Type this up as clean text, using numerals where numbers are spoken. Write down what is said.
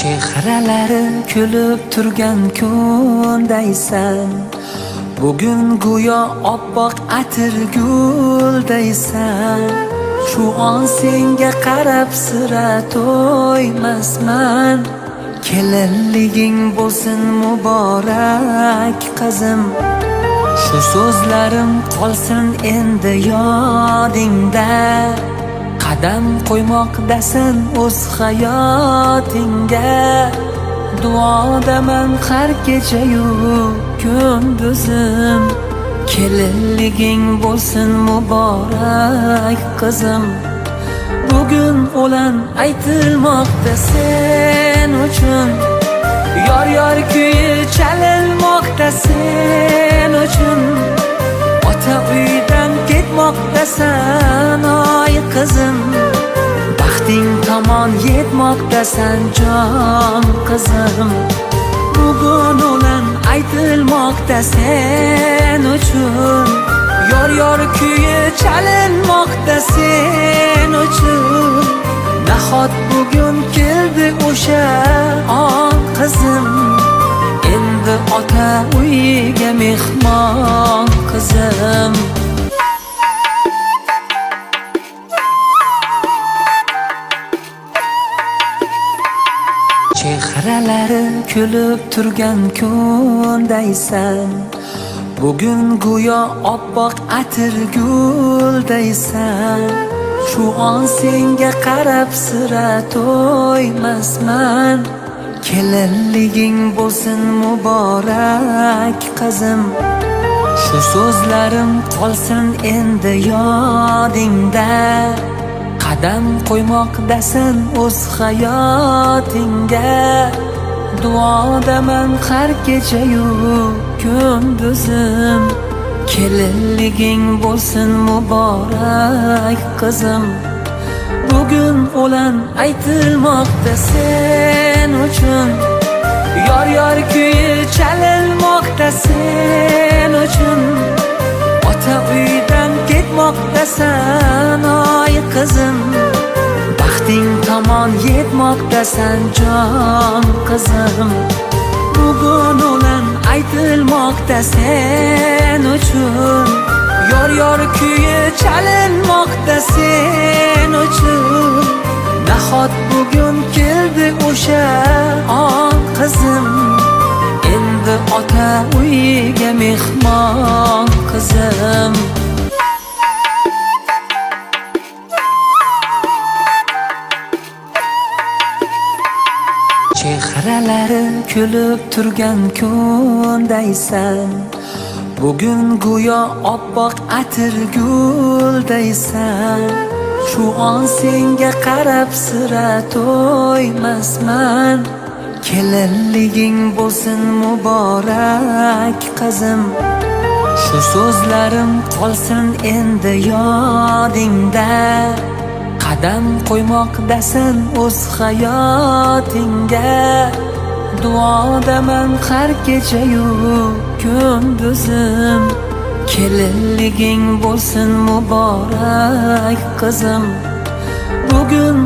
Chehralari kulib turgan kundaysan. Bugun go'yo oppoq atirguldaysan. Shu on senga qarab sira to'ymasman. Kelinliging bo'lsin muborak qizim. Shu so'zlarim qolsin endi yodingda. Qadam qo'ymoqdasan o'z hayotingga. Duodaman har kecha-yu kunduzim. Kelinliging bo'lsin muborak qizim. Bugun o'lan aytilmoqda sen uchun. Yor kuyi chalinmoqda sen uchun. Ota uydan ketmoqdasan oy qizim. Baxting tomon yetmoqdasan jon qizim. Bugun o'lan aytilmoqda sen uchun. Yor kuyi chalinmoqda sen uchun. Nahot bugun keldi o'sha on qizim. Endi ota uyiga mehmon qizim. Chehralari kulib turgan kundaysan. Bugun go'yo oppoq atirguldaysan. Shu on senga qarab sira to'ymasman. Kelinliging bo'lsin muborak qizim. Shu so'zlarim qolsin endi yodingda. Qadam qo'ymoqdasan o'z hayotingga. Duodaman har kecha-yu kunduzim. Kelinliging bo'lsin muborak qizim. Bugun o'lan aytilmoqda sen uchun. Yor kuyi chalinmoqda sen uchun. Ota uydan ketmoqdasan oy qizim. Baxting tomon yetmoqdasan jon qizim. Bugun o'lan aytilmoqda sen uchun. Yor kuyi chalinmoqda sen uchun. Nahot bugun keldi o'sha on qizim. Endi ota uyiga mehmon qizim. Chehralari kulib turgan kundaysan. Bugun go'yo oppoq atirguldaysan. Shu on senga qarab sira to'ymasman. Kelinliging bo'lsin muborak qizim. Shu so'zlarim qolsin endi yodingda. Qadam qo'ymoqdasan o'z hayotingga. Duodaman har kecha-yu kunduzim. Kelinliging bo'lsin muborak qizim. Bugun